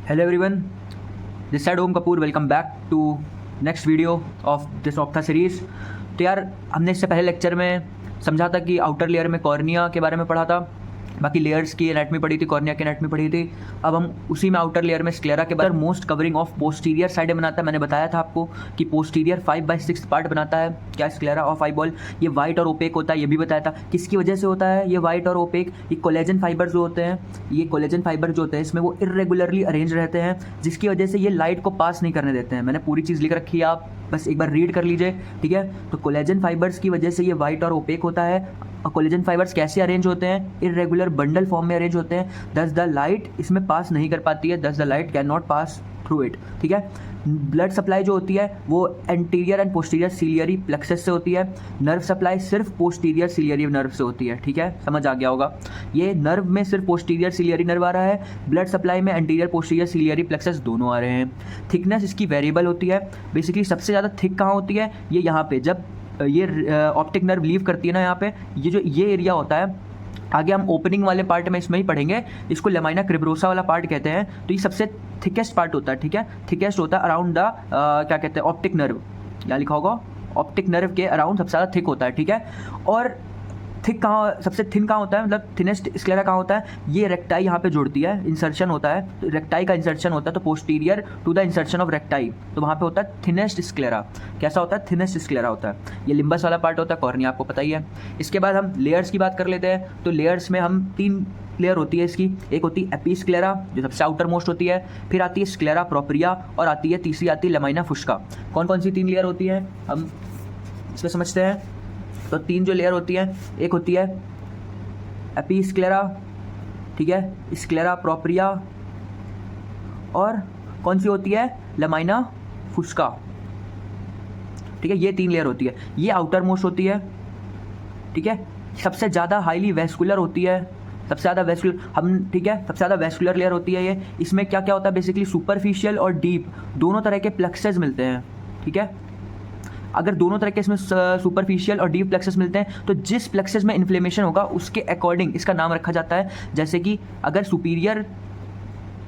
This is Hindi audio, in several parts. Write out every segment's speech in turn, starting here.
Hello everyone, this side Om Kapoor. Welcome back to next video of this ophtha series. तो यार हमने इससे पहले लेक्चर में समझा था कि आउटर लेयर में कॉर्निया के बारे में पढ़ा था, बाकी लेयर्स की एनाटमी पढ़ी थी, कॉर्निया की एनाटमी पढ़ी थी। अब हम उसी में आउटर लेयर में स्क्लेरा के बारे में most covering of posterior side बनाता है। मैंने बताया था आपको कि पोस्टीरियर 5/6 पार्ट बनाता है क्या स्क्लेरा ऑफ आईबॉल। ये वाइट और ओपेक होता है, ये भी बताया था। किसकी वजह से होता है ये वाइट और ओपेक? ये कोलेजन फाइबर जो होते हैं, ये कोलेजन फाइबर जो होते हैं इसमें वो इरेगुलरली अरेंज रहते हैं, जिसकी वजह से ये लाइट को पास नहीं करने देते हैं। मैंने पूरी चीज़ लिख रखी है, आप बस एक बार रीड कर लीजिए, ठीक है। तो कोलेजन फाइबर्स की वजह से ये वाइट और ओपेक होता है। कोलेजन फाइबर्स कैसे अरेंज होते हैं? इरेगुलर बंडल फॉर्म में अरेंज होते हैं, दस द लाइट इसमें पास नहीं कर पाती है, दस the light can not pass through it, ठीक है। ब्लड सप्लाई जो होती है वो anterior and posterior ciliary plexus से होती है। नर्व सप्लाई सिर्फ पोस्टीरियर सिलियरी नर्व से होती है, ठीक है, समझ आ गया होगा। ये नर्व में सिर्फ पोस्टीरियर सिलियरी नर्व आ रहा है, ब्लड सप्लाई में एंटीरियर पोस्टीरियर सिलियरी प्लेक्सस दोनों आ रहे हैं। थिकनेस इसकी वेरिएबल होती है। बेसिकली सबसे ज़्यादा थिक कहाँ होती है? ये यहाँ पे, जब ये ऑप्टिक नर्व लीव करती है ना, यहाँ पे ये जो ये एरिया होता है, आगे हम ओपनिंग वाले पार्ट में इसमें ही पढ़ेंगे, इसको लेमाइना क्रिब्रोसा वाला पार्ट कहते हैं। तो ये सबसे थिकेस्ट पार्ट होता है, ठीक है, थिकेस्ट होता है अराउंड द क्या कहते हैं ऑप्टिक नर्व, यहाँ लिखा होगा ऑप्टिक नर्व के अराउंड सबसे ज़्यादा थिक होता है, ठीक है। और थिक कहाँ, सबसे थिन कहाँ होता है, मतलब थिनेस्ट स्क्लेरा कहाँ होता है? ये रेक्टाई यहाँ पे जोड़ती है, इंसर्शन होता है, तो रेक्टाई का इंसर्शन होता है, तो posterior to the insertion of recti, तो वहाँ पे होता है थिनेस्ट स्क्लेरा। कैसा होता है? थिनेस्ट स्क्लेरा होता है। ये लिम्बस वाला पार्ट होता है, कॉर्निया आपको पता ही है। इसके बाद हम लेयर्स की बात कर लेते हैं। तो लेयर्स में हम 3 लेयर होती है इसकी। एक होती है एपीस्क्लेरा जो सबसे आउटर मोस्ट होती है, फिर आती है स्क्लेरा प्रोप्रिया और आती है तीसरी आती है लेमाइना फुस्का। कौन कौन सी 3 लेयर होती हैं हम इसमें समझते हैं। तो 3 जो लेयर होती है, एक होती है एपीस्क्लेरा, ठीक है, स्क्लेरा प्रोप्रिया, और कौन सी होती है? लेमाइना फुस्का, ठीक है। ये 3 लेयर होती है, ये आउटर मोस्ट होती है, ठीक है। सबसे ज़्यादा हाईली वेस्कुलर होती है, सबसे ज़्यादा वेस्कुलर हम, ठीक है, सबसे ज़्यादा वेस्कुलर लेयर होती है ये। इसमें क्या क्या होता है? बेसिकली सुपरफिशियल और डीप दोनों तरह के प्लेक्सेस मिलते हैं, ठीक है। अगर दोनों तरह के इसमें सुपरफिशियल और डीप प्लेक्सेस मिलते हैं, तो जिस प्लेक्सेस में इन्फ्लेमेशन होगा उसके अकॉर्डिंग इसका नाम रखा जाता है। जैसे कि अगर सुपीरियर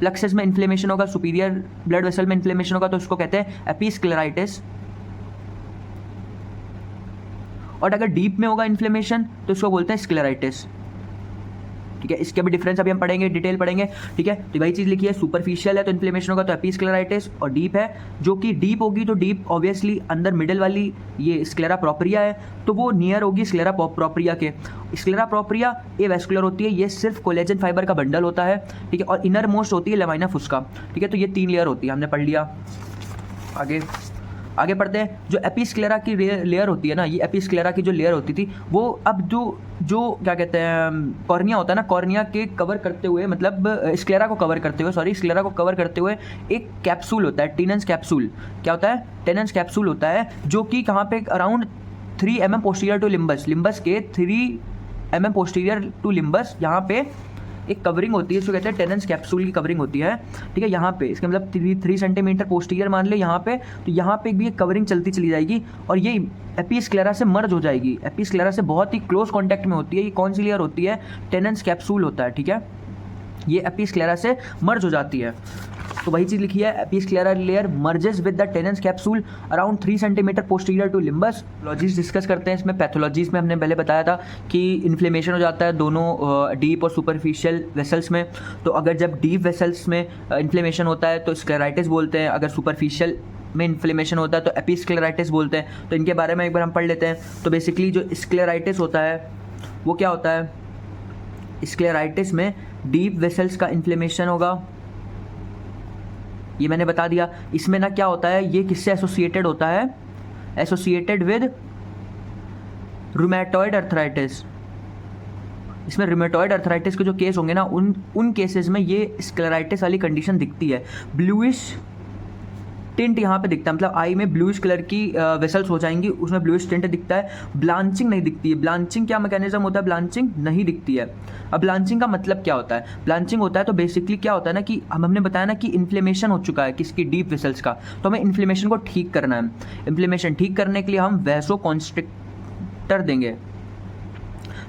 प्लेक्सेस में इन्फ्लेमेशन होगा, सुपीरियर ब्लड वेसल में इन्फ्लेमेशन होगा, तो उसको कहते हैं एपीस्क्लेराइटिस। और अगर डीप में होगा इन्फ्लेमेशन तो उसको बोलते हैं स्क्लेराइटिस, ठीक है। इसके भी डिफरेंस अभी हम पढ़ेंगे, डिटेल पढ़ेंगे, ठीक है। तो वही चीज़ लिखी है, सुपरफिशियल है तो इन्फ्लेमेशन होगा तो एपीस्क्लेराइटिस, और डीप है जो कि डीप होगी तो डीप ऑब्वियसली अंदर मिडिल वाली ये स्क्लेरा प्रोप्रिया है, तो वो नियर होगी स्क्लेरा प्रोप्रिया के। स्क्लेरा प्रोप्रिया ए वेस्कुलर होती है, ये सिर्फ कोलेजन फाइबर का बंडल होता है, ठीक है। और इनर मोस्ट होती है लेमाइना फुस्का, ठीक है। तो ये 3 लेयर होती है, हमने पढ़ लिया। आगे पढ़ते हैं। जो एपीस्क्लेरा की लेयर होती है ना, ये एपीस्क्लेरा की जो लेयर होती थी वो अब जो क्या कहते हैं कॉर्निया होता है ना, कॉर्निया के कवर करते हुए, मतलब स्क्लेरा को कवर करते हुए, स्क्लेरा को कवर करते हुए एक कैप्सूल होता है, टेनेंस कैप्सूल। क्या होता है? टेनेंस कैप्सूल होता है, जो कि कहाँ पे around 3 mm posterior to limbus, limbus के 3 mm पोस्टीरियर टू लिम्बस, यहाँ पे एक कवरिंग होती है, इसको कहते हैं टेनेंस कैप्सूल की कवरिंग होती है, ठीक है। यहाँ पे इसका मतलब 3 सेंटीमीटर पोस्टीरियर मान ले यहाँ पे, तो यहाँ पे भी एक कवरिंग चलती चली जाएगी और ये एपीस्क्लेरा से मर्ज हो जाएगी। एपीस्क्लेरा से बहुत ही क्लोज कॉन्टैक्ट में होती है। ये कौन सी लेयर होती है? टेनेंस कैप्सूल होता है, ठीक है। ये एपीस्क्लेरा से मर्ज हो जाती है, तो वही चीज़ लिखी है, episclera layer merges with the Tenon's capsule around 3 centimetre posterior to limbus. Pathologies discuss करते हैं इसमें। पैथोलॉजीज में हमने पहले बताया था कि इन्फ्लेमेशन हो जाता है दोनों डीप और सुपरफिशियल वेसल्स में। तो अगर जब डीप वेसल्स में इन्फ्लेमेशन होता है तो स्क्लेराइटिस बोलते हैं, अगर सुपरफिशियल में इन्फ्लेमेशन होता है तो एपीस्क्लेराइटिस बोलते हैं। तो इनके बारे में एक बार हम पढ़ लेते हैं। तो बेसिकली जो स्क्लेराइटिस होता है वो क्या होता है? स्क्लेराइटिस में डीप वेसल्स का इन्फ्लेमेशन होगा, ये मैंने बता दिया। इसमें ना क्या होता है, ये किससे एसोसिएटेड होता है? Associated with rheumatoid arthritis. इसमें रूमेटॉइड अर्थराइटिस के जो केस होंगे ना, उन केसेस में ये स्क्लेराइटिस वाली कंडीशन दिखती है। ब्लूइश टिंट यहाँ पे दिखता है, मतलब आई में ब्लूइश कलर की वेसल्स हो जाएंगी, उसमें ब्लूइश टिंट दिखता है। ब्लांचिंग नहीं दिखती है। ब्लांचिंग क्या मैकेनिज्म होता है? ब्लांचिंग नहीं दिखती है। अब ब्लांचिंग का मतलब क्या होता है? ब्लांचिंग होता है तो बेसिकली क्या होता है ना कि हमने बताया ना कि इन्फ्लेमेशन हो चुका है किसकी? डीप वेसल्स का। तो हमें इन्फ्लेमेशन को ठीक करना है। इन्फ्लेमेशन ठीक करने के लिए हम वैसो कॉन्स्ट्रिक्टर देंगे।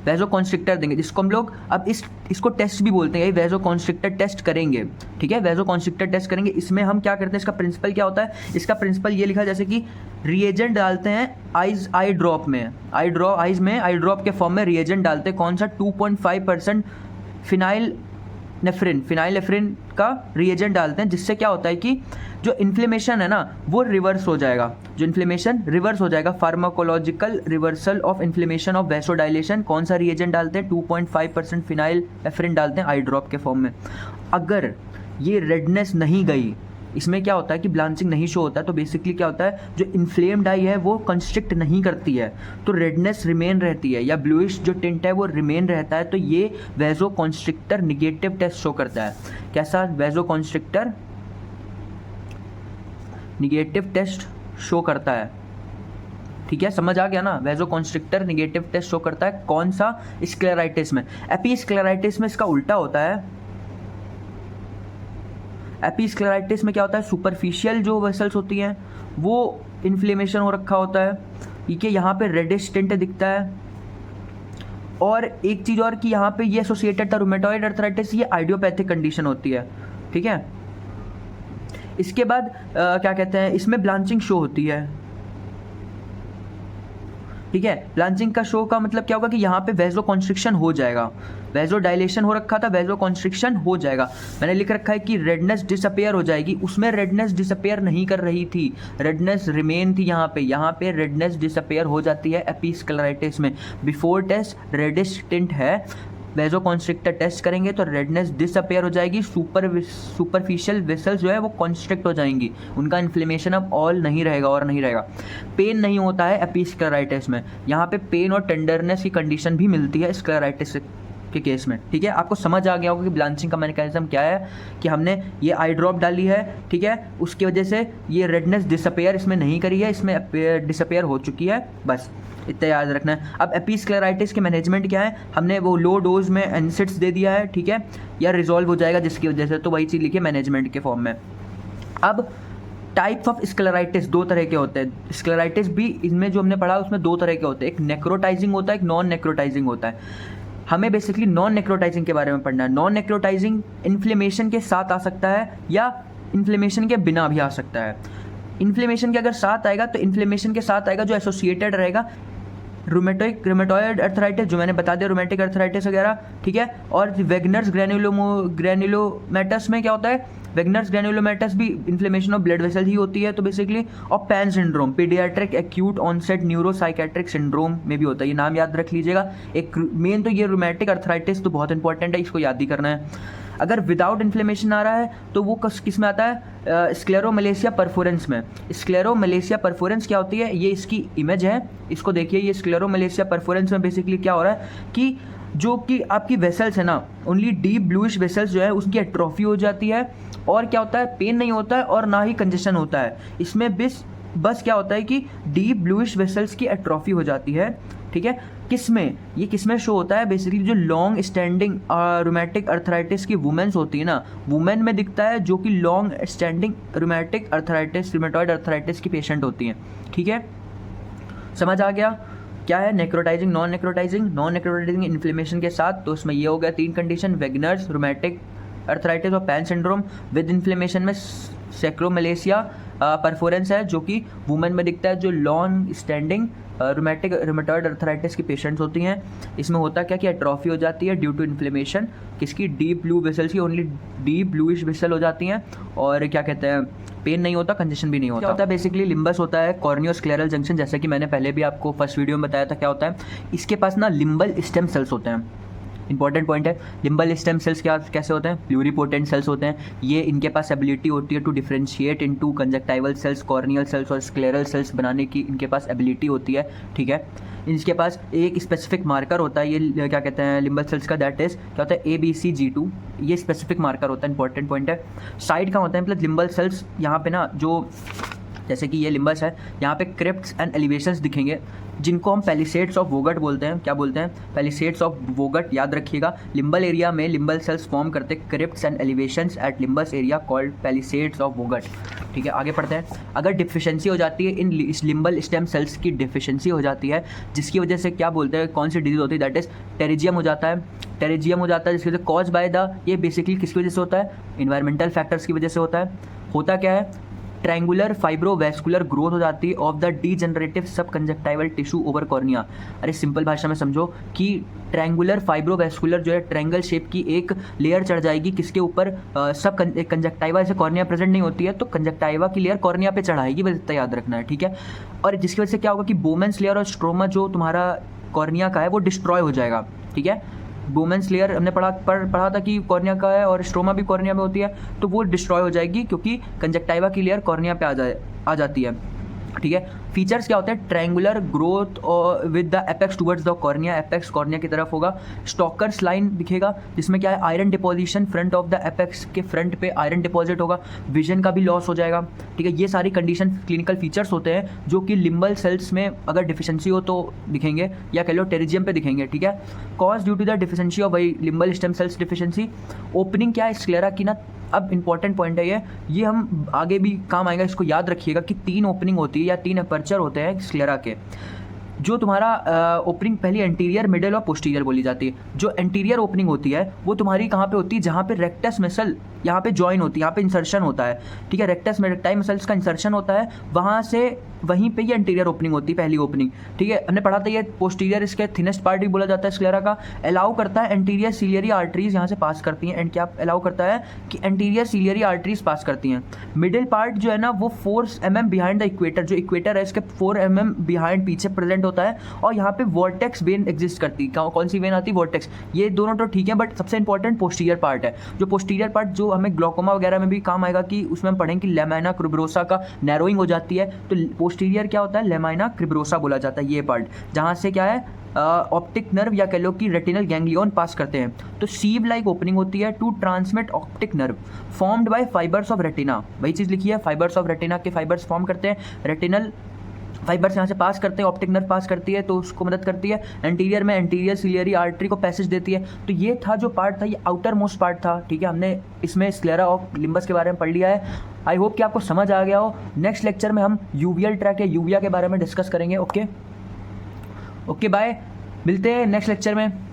वैजो कॉन्स्ट्रिक्टर देंगे, जिसको हम लोग अब इसको टेस्ट भी बोलते हैं, वैजो कॉन्स्ट्रिक्टर टेस्ट करेंगे, ठीक है। वैजो कॉन्स्ट्रिक्टर टेस्ट करेंगे, इसमें हम क्या करते हैं, इसका प्रिंसिपल क्या होता है, इसका प्रिंसिपल ये लिखा है जैसे कि रिएजेंट डालते हैं आई ड्रॉप में, आई ड्रॉप के फॉर्म में रिएजेंट डालते हैं, कौन सा 2.5% फिनाइलनेफ्रिन का रिएजेंट डालते हैं, जिससे क्या होता है कि जो इन्फ्लेमेशन है ना वो रिवर्स हो जाएगा, जो इन्फ्लेमेशन रिवर्स हो जाएगा, pharmacological reversal of inflammation of vasodilation. कौन सा रिएजेंट डालते हैं, 2.5% फिनाइलनेफ्रिन डालते हैं आई ड्रॉप के फॉर्म में। अगर ये रेडनेस नहीं गई, इसमें क्या होता है कि ब्लांचिंग नहीं शो होता है, तो बेसिकली क्या होता है, जो इन्फ्लेम्ड आई है वो कंस्ट्रिक्ट नहीं करती है, तो रेडनेस रिमेन रहती है, या ब्लूइश जो टिंट है वो रिमेन रहता है, तो ये वैजो कॉन्स्ट्रिक्टर निगेटिव टेस्ट शो करता है। कैसा, वैजो कॉन्स्ट्रिक्टर निगेटिव टेस्ट शो करता है, ठीक है, समझ आ गया ना। वैजो कॉन्स्ट्रिक्टर निगेटिव टेस्ट शो करता है, कौन सा, स्क्लेराइटिस में। एपीस्क्लेराइटिस में इसका उल्टा होता है। एपीस्क्लेराइटिस में क्या होता है, सुपरफिशियल जो वेसल्स होती हैं वो इन्फ्लेमेशन हो रखा होता है, ठीक है, यहाँ पे रेडिश टिंट दिखता है। और एक चीज़ और कि यहाँ पे ये एसोसिएटेड था रूमेटॉइड अर्थराइटिस, ये आइडियोपैथिक कंडीशन होती है, ठीक है। इसके बाद क्या कहते हैं, इसमें ब्लांचिंग शो होती है, ठीक है। ब्लांचिंग का शो का मतलब क्या होगा कि यहाँ पे वैजो कॉन्स्ट्रिक्शन हो जाएगा, वैजो डायलेशन हो रखा था, वैजो कॉन्स्ट्रिक्शन हो जाएगा। मैंने लिख रखा है कि रेडनेस डिसअपेयर हो जाएगी, उसमें रेडनेस डिसअपेयर नहीं कर रही थी, रेडनेस रिमेन थी यहाँ पे रेडनेस डिसअपेयर हो जाती है एपीस्क्लेराइटिस में। बिफोर टेस्ट रेडिश टिंट है, वैजो कॉन्स्ट्रिक्टर टेस्ट करेंगे तो रेडनेस डिसअपेयर हो जाएगी, सुपरफिशियल वेसल्स जो है वो कॉन्स्ट्रिक्ट हो जाएंगी, उनका इन्फ्लेमेशन अब ऑल नहीं रहेगा और नहीं रहेगा। पेन नहीं होता है एपीस्क्लेराइटिस में, यहाँ पे पेन और टेंडरनेस की कंडीशन भी मिलती है स्क्लेराइटिस के केस में, ठीक है। आपको समझ आ गया होगा कि ब्लांचिंग का मैकेनिज्म क्या है, कि हमने ये आई ड्रॉप डाली है, ठीक है, उसकी वजह से ये रेडनेस डिसअपेयर इसमें नहीं करी है, इसमें डिसअपेयर हो चुकी है, बस इतना याद रखना है। अब एपीस्क्लेराइटिस के मैनेजमेंट क्या है, हमने वो लो डोज में एनसिड्स दे दिया है, ठीक है, या रिजॉल्व हो जाएगा जिसकी वजह से, तो वही चीज़ लिखिए मैनेजमेंट के फॉर्म में। अब टाइप्स ऑफ स्क्लेराइटिस दो तरह के होते हैं, स्क्लेराइटिस भी इनमें जो हमने पढ़ा उसमें दो तरह के होते हैं, एक नेक्रोटाइजिंग होता है, एक नॉन नेक्रोटाइजिंग होता है। हमें बेसिकली नॉन नेक्रोटाइजिंग के बारे में पढ़ना है। नॉन नेक्रोटाइजिंग इन्फ्लेमेशन के साथ आ सकता है या इन्फ्लेमेशन के बिना भी आ सकता है। इन्फ्लेमेशन के अगर साथ आएगा तो इन्फ्लेमेशन के साथ आएगा जो एसोसिएटेड रहेगा रूमेटॉइड अर्थराइटिस, जो मैंने बता दिया, रूमेटिक अर्थराइटिस वगैरह, ठीक है। और वेगनर्स ग्रैनुलोमैटस में क्या होता है, वेगनर्स ग्रैनुलोमैटस भी इन्फ्लेमेशन ऑफ ब्लड वेसल ही होती है, तो बेसिकली। और pan syndrome, paediatric acute onset neuropsychiatric syndrome में भी होता है, ये नाम याद रख लीजिएगा। एक मेन तो ये रूमेटिक अर्थराइटिस तो बहुत इंपॉर्टेंट है, इसको याद ही करना है। अगर विदाउट इन्फ्लेमेशन आ रहा है तो वो किस में आता है, स्क्लेरोमलेशिया परफोरेंस में। स्क्लेरोमलेशिया परफोरेंस क्या होती है, ये इसकी इमेज है, इसको देखिए। ये स्क्लेरोमलेशिया परफोरेंस में बेसिकली क्या हो रहा है कि जो कि आपकी वेसल्स है ना, ओनली डीप ब्लूइश वेसल्स जो है उसकी एट्रोफी हो जाती है, और क्या होता है, पेन नहीं होता है और ना ही कंजेशन होता है। इसमें बस क्या होता है कि डीप ब्लूइश वेसल्स की एट्रोफी हो जाती है, ठीक है। ये किसमें शो होता है, बेसिकली जो लॉन्ग स्टैंडिंग रूमेटिक अर्थराइटिस की वुमेन्स होती है ना, वुमेन में दिखता है, जो कि long standing rheumatic arthritis rheumatoid arthritis की पेशेंट होती हैं, ठीक है। समझ आ गया क्या है necrotising, non necrotising. Non necrotising inflammation के साथ, तो इसमें ये हो गया 3 कंडीशन, वेगनर्स रूमेटिक अर्थराइटिस और पैन सिंड्रोम। विद इन्फ्लेमेशन में स्क्लेरोमलेशिया परफोरेंस है, जो कि वुमेन में दिखता है, जो लॉन्ग स्टैंडिंग रूमेटॉइड अर्थराइटिस की पेशेंट्स होती हैं। इसमें होता क्या कि एट्रोफी हो जाती है ड्यू टू इन्फ्लेमेशन, किसकी, डीप ब्लू वेसल्स की, ओनली डीप ब्लूइश वेसल हो जाती हैं, और क्या कहते हैं, पेन नहीं होता, कंजेशन भी नहीं होता। क्या होता है, बेसिकली लिम्बस होता है कॉर्नियोस्क्लेरल जंक्शन, जैसे कि मैंने पहले भी आपको फर्स्ट वीडियो में बताया था क्या होता है। इसके पास ना लिम्बल स्टेम सेल्स होते हैं, इंपॉर्टेंट पॉइंट है। लिम्बल स्टेम सेल्स कैसे होते हैं, प्लूरीपोटेंट सेल्स होते हैं। ये इनके पास एबिलिटी होती है to differentiate into conjunctival cells, corneal cells और स्क्लेरल सेल्स बनाने की इनके पास एबिलिटी होती है, ठीक है। इनके पास एक स्पेसिफिक मार्कर होता है, ये क्या कहते हैं लिम्बल सेल्स का, दैट इज क्या होता है ABCG2, ये स्पेसिफिक मार्कर होता है, इंपॉर्टेंट पॉइंट है। साइड का होता है मतलब लिम्बल सेल्स, यहाँ पे ना जो जैसे कि ये लिम्बस है, यहाँ पे क्रिप्ट्स एंड एलिवेशंस दिखेंगे, जिनको हम पैलिसेड्स ऑफ वोगट बोलते हैं। क्या बोलते हैं, पैलिसेड्स ऑफ वोगट, याद रखिएगा। लिम्बल एरिया में लिम्बल सेल्स फॉर्म करते crypts and elevations at limbus area called palisades of Vogt, ठीक है, आगे पढ़ते हैं। अगर डिफिशिएंसी हो जाती है इन लिम्बल स्टेम सेल्स की डिफिशिएंसी हो जाती है, जिसकी वजह से क्या बोलते हैं, कौन सी डिजीज होती है, दैट इज टेरिजियम हो जाता है। टेरिजियम हो जाता है जिसकी वजह से कॉज बाय द, ये बेसिकली किसकी वजह से होता है, इन्वायरमेंटल फैक्टर्स की वजह से होता है। होता क्या है, ट्रायंगुलर फाइब्रोवैस्कुलर ग्रोथ हो जाती है ऑफ द डीजनरेटिव सब कंजक्टाइवल टिश्यू ओवर कॉर्निया। अरे सिंपल भाषा में समझो कि ट्रायंगुलर फाइब्रोवैस्कुलर जो है ट्रायंगल शेप की एक लेयर चढ़ जाएगी किसके ऊपर, सब कंजक्टाइवा से कॉर्निया प्रेजेंट नहीं होती है तो कंजक्टाइवा की लेयर कॉर्निया पे चढ़ाएगी, बस इतना याद रखना है, ठीक है। और जिसकी वजह से क्या होगा कि बोमेंस लेयर और स्ट्रोमा जो तुम्हारा कॉर्निया का है वो डिस्ट्रॉय हो जाएगा, ठीक है। बोमेंस लेयर हमने पढ़ा था कि कॉर्निया का है और स्ट्रोमा भी कॉर्निया में होती है, तो वो डिस्ट्रॉय हो जाएगी क्योंकि कंजक्टाइवा की लेयर कॉर्निया पे आ जाती है, ठीक है। फीचर्स क्या होते हैं, ट्रायंगुलर ग्रोथ और with the apex towards the cornea, apex cornea की तरफ होगा। स्टॉकर्स लाइन दिखेगा जिसमें क्या है, iron deposition front of the apex के फ्रंट पे आयरन डिपॉजिट होगा। विजन का भी लॉस हो जाएगा, ठीक है। ये सारी कंडीशन क्लिनिकल फीचर्स होते हैं जो कि लिम्बल सेल्स में अगर डिफिशिएंसी हो तो दिखेंगे, या कह लो टेरिजियम पे दिखेंगे, ठीक है। Cause due to the deficiency of limbal stem cells deficiency. Opening क्या है स्क्लेरा की ना, अब इंपॉर्टेंट पॉइंट है ये हम आगे भी काम आएगा, इसको याद रखिएगा कि 3 ओपनिंग होती है या 3 अपर्चर होते हैं स्क्लेरा के। जो तुम्हारा ओपनिंग पहली एंटीरियर, मिडिल और पोस्टीरियर बोली जाती है। जो एंटीरियर ओपनिंग होती है वो तुम्हारी कहाँ पे होती है, जहाँ पे रेक्टस मसल यहाँ पे ज्वाइन होती है, यहाँ पे इंसर्शन होता है, ठीक है। रेक्टस में रेक्टाइल मसल्स का इंसर्शन होता है, वहाँ से वहीं पे ये एंटीरियर ओपनिंग होती है, पहली ओपनिंग, ठीक है। हमने पढ़ा था ये पोस्टीरियर इसके थिनेस्ट पार्ट भी बोला जाता है स्क्लेरा का। अलाउ करता है एंटीरियर सीलियरी आर्टरीज यहाँ से पास करती हैं, एंड क्या अलाउ करता है कि एंटीरियर सीलियरी आर्टरीज पास करती हैं। मिडिल पार्ट जो है ना वो 4 mm बिहाइंड द इक्वेटर, जो इक्वेटर है इसके 4 mm बिहाइंड पीछे प्रेजेंट होता है, और यहाँ पे वॉर्टेक्स वेन एग्जिस्ट करती है। कौन सी वेन आती है, वॉर्टेक्स। ये दोनों तो ठीक है, बट सबसे इंपॉर्टेंट पोस्टीरियर पार्ट है। जो पोस्टीरियर पार्ट जो हमें ग्लोकोमा वगैरह में भी काम आएगा कि उसमें हम पढ़ेंगे कि लेमाइना क्रिब्रोसा का नैरोइंग हो जाती है, तो पोस्टीरियर क्या होता है, लेमाइना क्रिब्रोसा बोला जाता है ये पार्ट, जहाँ से क्या है ऑप्टिक नर्व या कह लो कि रेटिनल गैंग्लियन पास करते हैं। तो सीव लाइक ओपनिंग होती है to transmit optic nerve formed by fibres of retina, वही चीज़ लिखी है, फाइबर्स ऑफ रेटिना के फाइबर्स फॉर्म करते हैं, रेटिनल फाइबर्स यहाँ से पास करते हैं, ऑप्टिक नर्व पास करती है तो उसको मदद करती है। एंटीरियर में एंटीरियर सीलियरी आर्टरी को पैसेज देती है। तो ये था जो पार्ट था, ये आउटर मोस्ट पार्ट था, ठीक है। हमने इसमें स्क्लेरा ऑफ लिम्बस के बारे में पढ़ लिया है। आई होप कि आपको समझ आ गया हो। नेक्स्ट लेक्चर में हम यूवियल ट्रैक या यूविया के बारे में डिस्कस करेंगे। ओके बाय, मिलते हैं नेक्स्ट लेक्चर में।